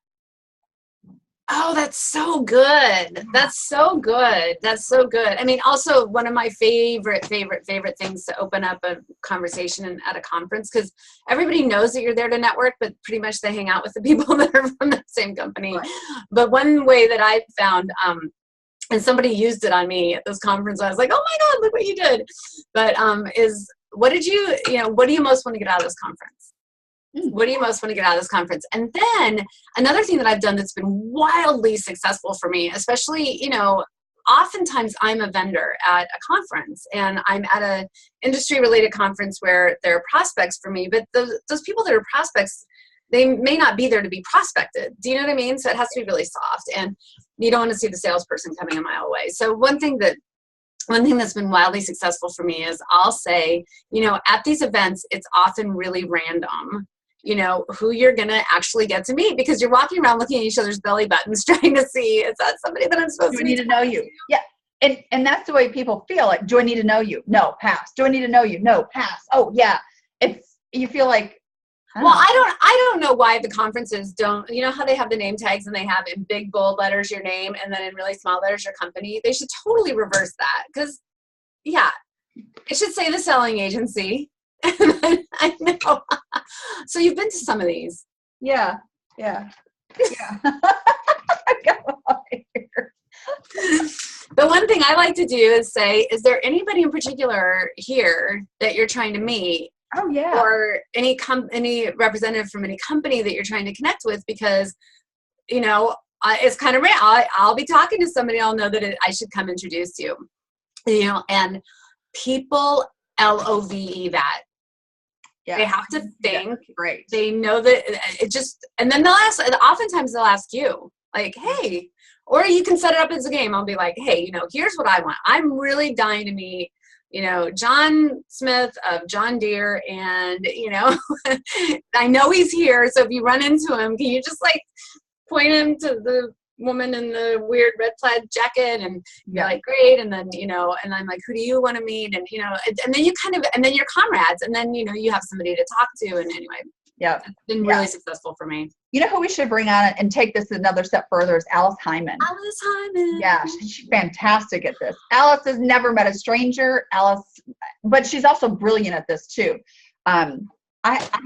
Speaker 1: Oh, that's so good. That's so good. That's so good. I mean, also one of my favorite things to open up a conversation at a conference, because everybody knows that you're there to network, but pretty much they hang out with the people that are from the same company. Right. But one way that I found, and somebody used it on me at this conference, I was like, oh my God, look what you did. But is what do you most want to get out of this conference? What do you most want to get out of this conference? And then another thing that I've done that's been wildly successful for me, especially, oftentimes I'm a vendor at a conference and I'm at a industry related conference where there are prospects for me, but those people that are prospects, they may not be there to be prospected. Do you know what I mean? So it has to be really soft, and you don't want to see the salesperson coming a mile away. So one thing that's been wildly successful for me is I'll say, at these events, it's often really random, who you're going to actually get to meet, because you're walking around looking at each other's belly buttons trying to see, is that somebody that I'm supposed to
Speaker 2: meet? Do I need to know you? Yeah. And that's the way people feel. Like, do I need to know you? No, pass. Do I need to know you? No, pass. Oh yeah. You feel like,
Speaker 1: I don't know why the conferences don't, how they have the name tags and they have in big bold letters your name and then in really small letters your company. They should totally reverse that, because it should say the selling agency. I know. So you've been to some of these.
Speaker 2: Yeah. I got out of here.
Speaker 1: The one thing I like to do is say, is there anybody in particular here that you're trying to meet?
Speaker 2: Oh yeah.
Speaker 1: Or any representative from any company that you're trying to connect with, because, it's kind of rare. I'll be talking to somebody, I'll know that I should come introduce you, and people LOVE that. Yeah. They have to think.
Speaker 2: Yeah, great.
Speaker 1: They know that it just, and then oftentimes they'll ask you, like, hey, or you can set it up as a game. I'll be like, hey, here's what I want. I'm really dying to meet, John Smith of John Deere, and, I know he's here. So if you run into him, can you just point him to the woman in the weird red plaid jacket, and you're like, great. And then, and I'm like, who do you want to meet? And, and then you and then you're comrades, and then, you have somebody to talk to. And anyway,
Speaker 2: Yeah.
Speaker 1: It's been really successful for me.
Speaker 2: You know who we should bring on and take this another step further is Alice Hyman.
Speaker 1: Alice Hyman.
Speaker 2: Yeah, she's fantastic at this. Alice has never met a stranger. But she's also brilliant at this too. I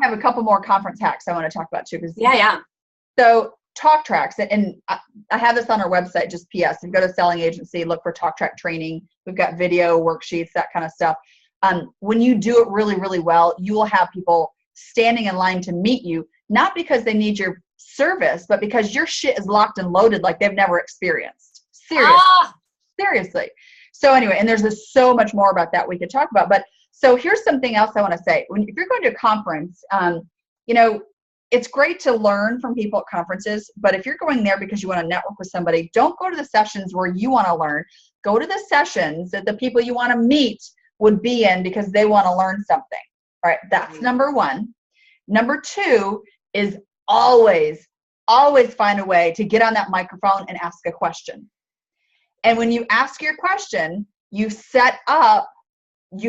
Speaker 2: have a couple more conference hacks I want to talk about too.
Speaker 1: Yeah.
Speaker 2: So talk tracks, and I have this on our website, just PS. If you go to Selling Agency, look for talk track training. We've got video, worksheets, that kind of stuff. When you do it really, really well, you will have people standing in line to meet you, not because they need your service, but because your shit is locked and loaded like they've never experienced. Seriously. So anyway, and there's so much more about that we could talk about. But so here's something else I want to say. If you're going to a conference, it's great to learn from people at conferences, but if you're going there because you want to network with somebody, don't go to the sessions where you want to learn. Go to the sessions that the people you want to meet would be in because they want to learn something. All right, that's number one. Number two is always find a way to get on that microphone and ask a question. And when you ask your question, you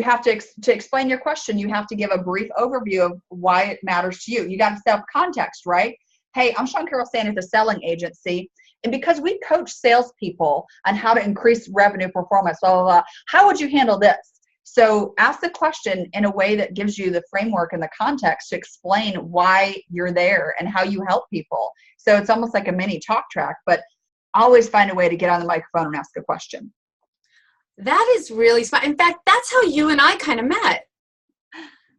Speaker 2: have to explain your question. You have to give a brief overview of why it matters to you. You got to set up context, right? Hey, I'm Shawn Karol Sandy at the Selling Agency. And because we coach salespeople on how to increase revenue performance, blah, blah, blah, how would you handle this? So ask the question in a way that gives you the framework and the context to explain why you're there and how you help people. So it's almost like a mini talk track, but always find a way to get on the microphone and ask a question.
Speaker 1: That is really smart. In fact, that's how you and I kind of met.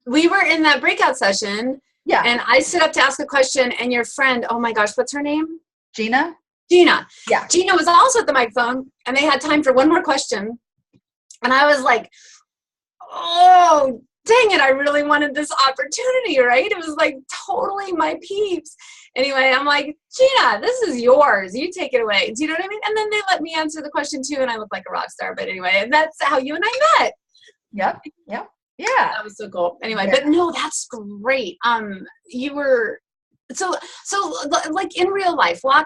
Speaker 1: We were in that breakout session.
Speaker 2: Yeah.
Speaker 1: And I stood up to ask a question, and your friend, oh my gosh, what's her name?
Speaker 2: Gina.
Speaker 1: Yeah.
Speaker 2: Gina
Speaker 1: was also at the microphone, and they had time for one more question. And I was like, oh, dang it, I really wanted this opportunity, right? It was like totally my peeps. Anyway, I'm like, Gina, this is yours. You take it away. Do you know what I mean? And then they let me answer the question too, and I look like a rock star. But anyway, that's how you and I met.
Speaker 2: Yep.
Speaker 1: That was so cool. Anyway, but no, that's great. You were so like in real life, walk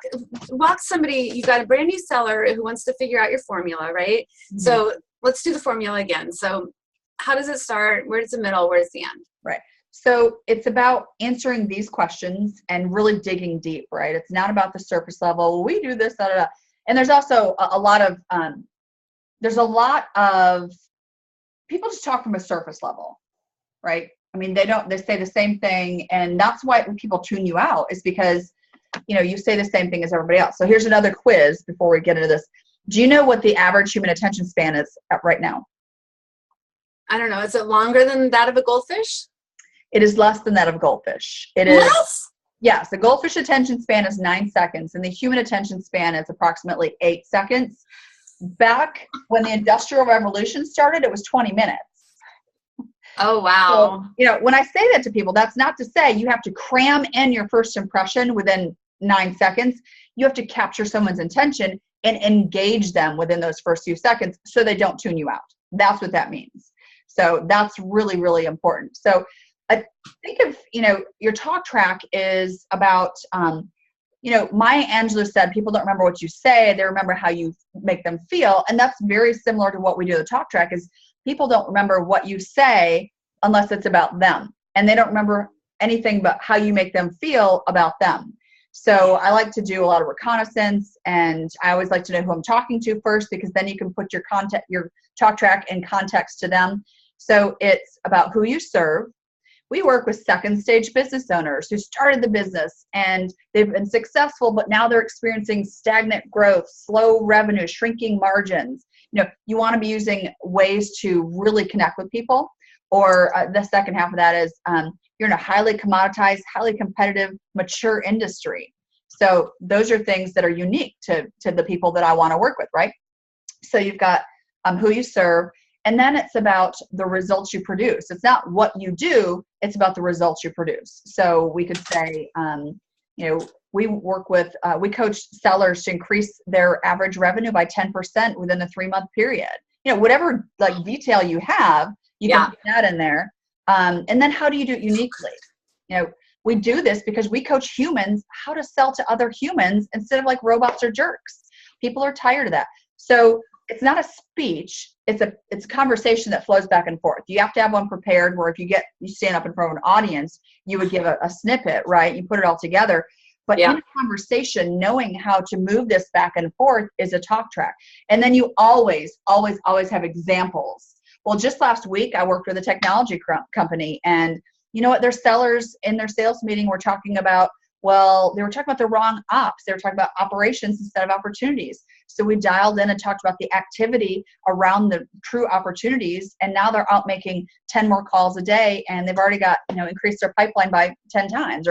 Speaker 1: somebody. You got a brand new seller who wants to figure out your formula, right? Mm-hmm. So let's do the formula again. So how does it start? Where's the middle? Where's the end?
Speaker 2: Right. So it's about answering these questions and really digging deep, right? It's not about the surface level. We do this, da, da, da. And there's also a lot of people just talk from a surface level, right? I mean, they say the same thing. And that's why when people tune you out is because, you say the same thing as everybody else. So here's another quiz before we get into this. Do you know what the average human attention span is at right now?
Speaker 1: I don't know. Is it longer than that of a goldfish?
Speaker 2: It is less than that of a goldfish. It is. Less? Yes. The goldfish attention span is 9 seconds, and the human attention span is approximately 8 seconds. Back when the Industrial Revolution started, it was 20 minutes.
Speaker 1: Oh, wow.
Speaker 2: So, when I say that to people, that's not to say you have to cram in your first impression within 9 seconds. You have to capture someone's attention and engage them within those first few seconds so they don't tune you out. That's what that means. So that's really, really important. So I think of, your talk track is about, Maya Angelou said, people don't remember what you say, they remember how you make them feel. And that's very similar to what we do at the talk track is people don't remember what you say unless it's about them. And they don't remember anything but how you make them feel about them. So I like to do a lot of reconnaissance, and I always like to know who I'm talking to first, because then you can put your talk track in context to them. So it's about who you serve. We work with second stage business owners who started the business and they've been successful, but now they're experiencing stagnant growth, slow revenue, shrinking margins. You want to be using ways to really connect with people. Or the second half of that is you're in a highly commoditized, highly competitive, mature industry. So those are things that are unique to the people that I want to work with, right? So you've got who you serve. And then it's about the results you produce. It's not what you do, it's about the results you produce. So we could say, we work with, we coach sellers to increase their average revenue by 10% within a 3-month period. Whatever detail you have, you can put that in there. And then how do you do it uniquely? We do this because we coach humans how to sell to other humans instead of like robots or jerks. People are tired of that. So it's not a speech. It's a conversation that flows back and forth. You have to have one prepared where if you stand up in front of an audience, you would give a snippet, right? You put it all together. But in a conversation, knowing how to move this back and forth is a talk track. And then you always, always, always have examples. Well, just last week, I worked with a technology company, and you know what? Their sellers in their sales meeting were talking about, well, they were talking about the wrong ops. They were talking about operations instead of opportunities. So we dialed in and talked about the activity around the true opportunities. And now they're out making 10 more calls a day, and they've already got, increased their pipeline by 10 times.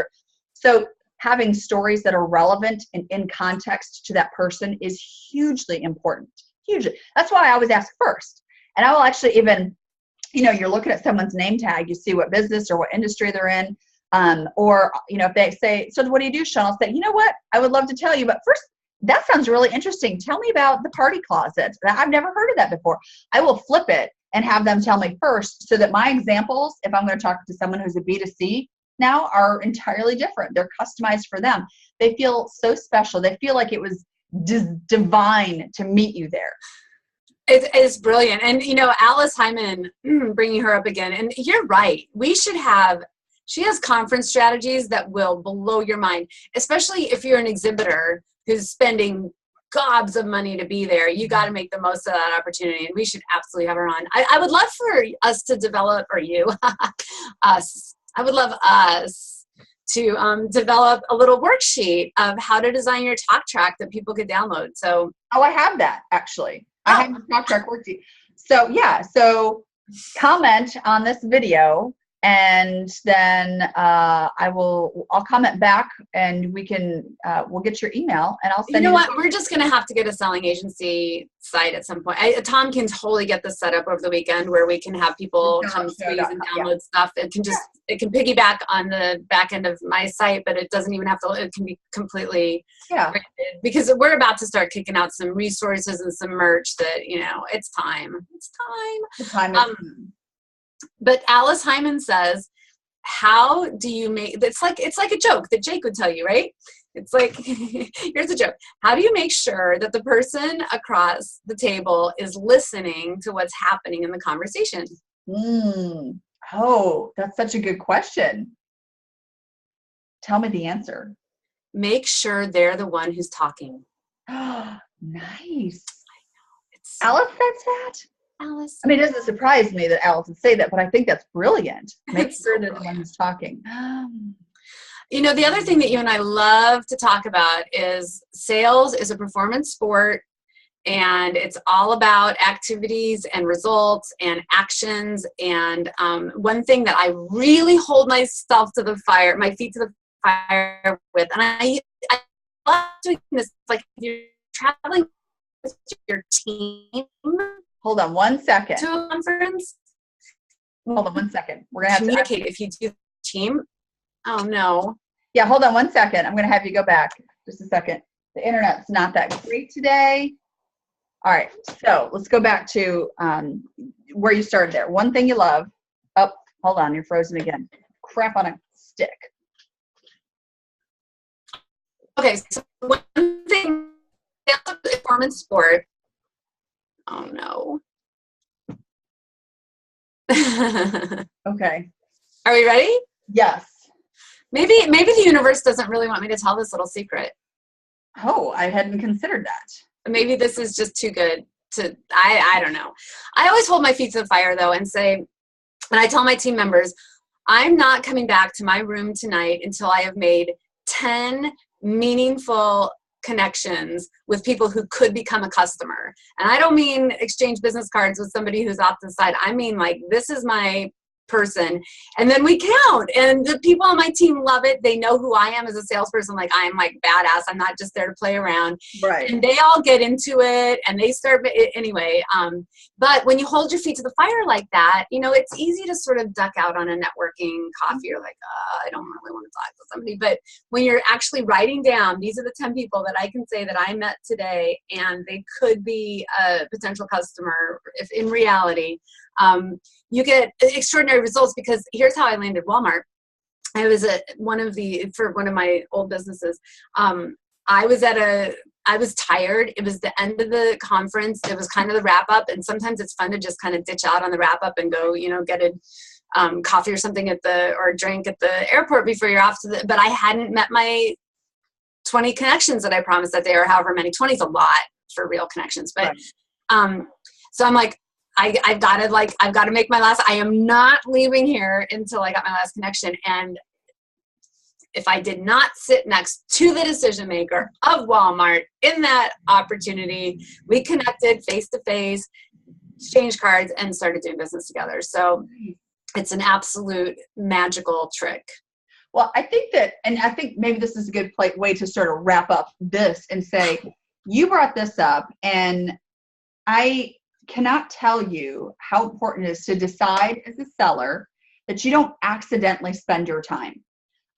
Speaker 2: So having stories that are relevant and in context to that person is hugely important. Hugely. That's why I always ask first. And I will actually even, you're looking at someone's name tag, you see what business or what industry they're in. Or, if they say, so what do you do, Shawn? I'll say, you know what? I would love to tell you, but first, that sounds really interesting. Tell me about the party closet. I've never heard of that before. I will flip it and have them tell me first, so that my examples, if I'm going to talk to someone who's a B2C now, are entirely different. They're customized for them. They feel so special. They feel like it was divine to meet you there.
Speaker 1: It is brilliant. And, Alice Hyman, bringing her up again, and you're right. She has conference strategies that will blow your mind, especially if you're an exhibitor who's spending gobs of money to be there. You got to make the most of that opportunity, and we should absolutely have her on. I would love for us to develop, or you, us. I would love us to develop a little worksheet of how to design your talk track that people could download. So,
Speaker 2: I have that actually. I have the talk track worksheet. So so comment on this video. And then I'll comment back, and we'll get your email, and I'll send you.
Speaker 1: You know what? We're just going to have to get a selling agency site at some point. Tom can totally get this set up over the weekend where we can have people come squeeze and download stuff. It can piggyback on the back end of my site, but it doesn't even have to, it can be completely branded, because we're about to start kicking out some resources and some merch that, it's time. It's time.
Speaker 2: The time is
Speaker 1: But Alice Hyman says, how do you make, it's like a joke that Jake would tell you, right? It's like, here's a joke. How do you make sure that the person across the table is listening to what's happening in the conversation?
Speaker 2: Oh, that's such a good question. Tell me the answer.
Speaker 1: Make sure they're the one who's talking.
Speaker 2: Nice.
Speaker 1: I know.
Speaker 2: Alice says that?
Speaker 1: Alice.
Speaker 2: I mean, it doesn't surprise me that Alice would say that, but I think that's brilliant. Make sure they're the one who's talking.
Speaker 1: The other thing that you and I love to talk about is sales is a performance sport, and it's all about activities and results and actions. And one thing that I really hold my feet to the fire with, and I love doing this, like if you're traveling with your team.
Speaker 2: Hold on one second.
Speaker 1: To a conference.
Speaker 2: Hold on one second. We're going to
Speaker 1: communicate if you do team. Oh, no.
Speaker 2: Yeah, hold on one second. I'm going to have you go back. Just a second. The internet's not that great today. All right. So let's go back to where you started there. One thing you love. Oh, hold on. You're frozen again. Crap on a stick.
Speaker 1: Okay. So one thing, performance sport. Oh, no.
Speaker 2: Okay.
Speaker 1: Are we ready?
Speaker 2: Yes.
Speaker 1: Maybe the universe doesn't really want me to tell this little secret.
Speaker 2: Oh, I hadn't considered that.
Speaker 1: Maybe this is just too good to, I don't know. I always hold my feet to the fire, though, and I tell my team members, I'm not coming back to my room tonight until I have made 10 meaningful connections with people who could become a customer. And I don't mean exchange business cards with somebody who's off the side. I mean, like, this is my person. And then we count, and the people on my team love it. They know who I am as a salesperson. Like, I'm like badass. I'm not just there to play around.
Speaker 2: Right.
Speaker 1: And they all get into it, and they start anyway. But when you hold your feet to the fire like that, it's easy to sort of duck out on a networking coffee. You're like, I don't really want to talk to somebody. But when you're actually writing down, these are the 10 people that I can say that I met today, and they could be a potential customer if in reality, you get extraordinary results. Because here's how I landed Walmart. I was for one of my old businesses. I was tired. It was the end of the conference. It was kind of the wrap up. And sometimes it's fun to just kind of ditch out on the wrap up and go, get a coffee or something or a drink at the airport before you're off but I hadn't met my 20 connections that I promised that day, or however many. 20 is a lot for real connections. But,
Speaker 2: right.
Speaker 1: So I'm like, I've got to make my last, I am not leaving here until I got my last connection. And if I did not sit next to the decision maker of Walmart in that opportunity, we connected face to face, exchanged cards, and started doing business together. So it's an absolute magical trick.
Speaker 2: Well, I think maybe this is a good way to sort of wrap up this and say, you brought this up, and I cannot tell you how important it is to decide as a seller that you don't accidentally spend your time.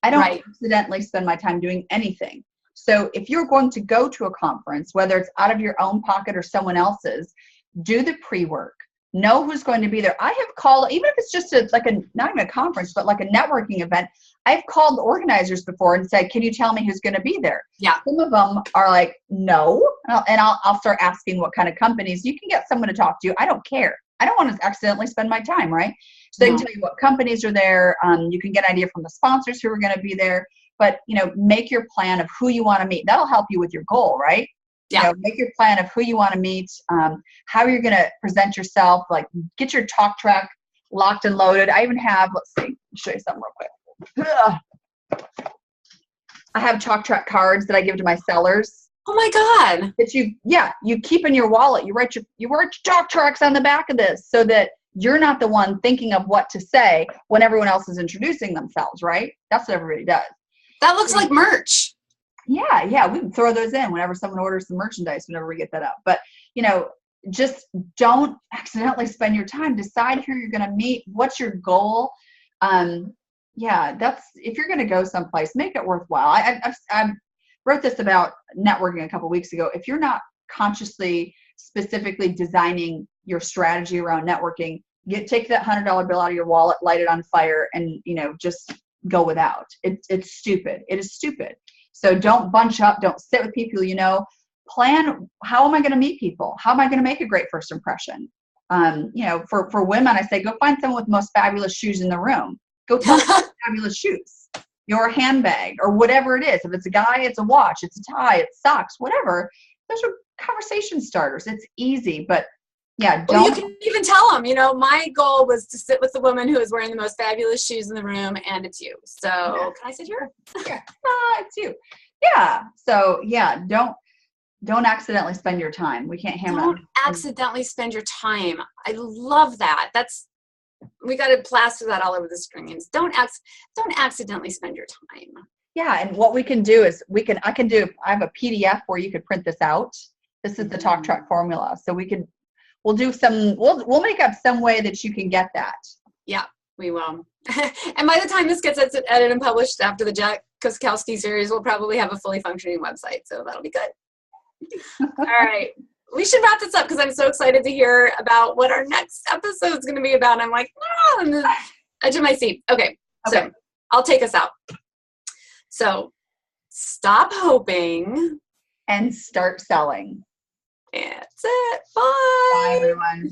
Speaker 2: I don't accidentally spend my time doing anything. So if you're going to go to a conference, whether it's out of your own pocket or someone else's, do the pre-work. Know who's going to be there. I have called, even if it's just not even a conference, but like a networking event, I've called organizers before and said, can you tell me who's going to be there?
Speaker 1: Yeah.
Speaker 2: Some of them are like, no. And I'll start asking what kind of companies. You can get someone to talk to. I don't care. I don't want to accidentally spend my time, right? So they can tell you what companies are there. You can get an idea from the sponsors who are going to be there. But, make your plan of who you want to meet. That'll help you with your goal, right?
Speaker 1: Yeah.
Speaker 2: Make your plan of who you want to meet, how you're going to present yourself, like get your talk track locked and loaded. I even have, let's see, I'll show you something real quick. I have talk track cards that I give to my sellers.
Speaker 1: Oh my God.
Speaker 2: That you keep in your wallet. You write your talk tracks on the back of this so that you're not the one thinking of what to say when everyone else is introducing themselves, right? That's what everybody does.
Speaker 1: That looks like merch.
Speaker 2: Yeah, we can throw those in whenever someone orders some merchandise, whenever we get that up. But, just don't accidentally spend your time. Decide who you're going to meet. What's your goal? If you're going to go someplace, make it worthwhile. I wrote this about networking a couple of weeks ago. If you're not consciously, specifically designing your strategy around networking, take that $100 bill out of your wallet, light it on fire, and, just go without. It's stupid. It is stupid. So don't bunch up. Don't sit with people plan, how am I going to meet people? How am I going to make a great first impression? For women, I say, go find someone with the most fabulous shoes in the room. Go tell them fabulous shoes, your handbag, or whatever it is. If it's a guy, it's a watch, it's a tie, it's socks, whatever. Those are conversation starters. It's easy, but
Speaker 1: Well, you can even tell them, my goal was to sit with the woman who is wearing the most fabulous shoes in the room, and it's you. So can I sit here?
Speaker 2: Yeah, it's you. Yeah. So don't accidentally spend your time. We can't hammer.
Speaker 1: Don't accidentally spend your time. I love that. We got to plaster that all over the screens. Don't accidentally spend your time.
Speaker 2: Yeah. And what we can do is I have a PDF where you could print this out. This is the talk track formula. So we'll make up some way that you can get that.
Speaker 1: Yeah, we will. And by the time this gets edited and published after the Jack Koskowski series, we'll probably have a fully functioning website. So that'll be good. All right. We should wrap this up because I'm so excited to hear about what our next episode is going to be about. I'm like, on the edge of my seat. Okay. So I'll take us out. So stop hoping
Speaker 2: and start selling.
Speaker 1: That's it. Bye.
Speaker 2: Bye, everyone.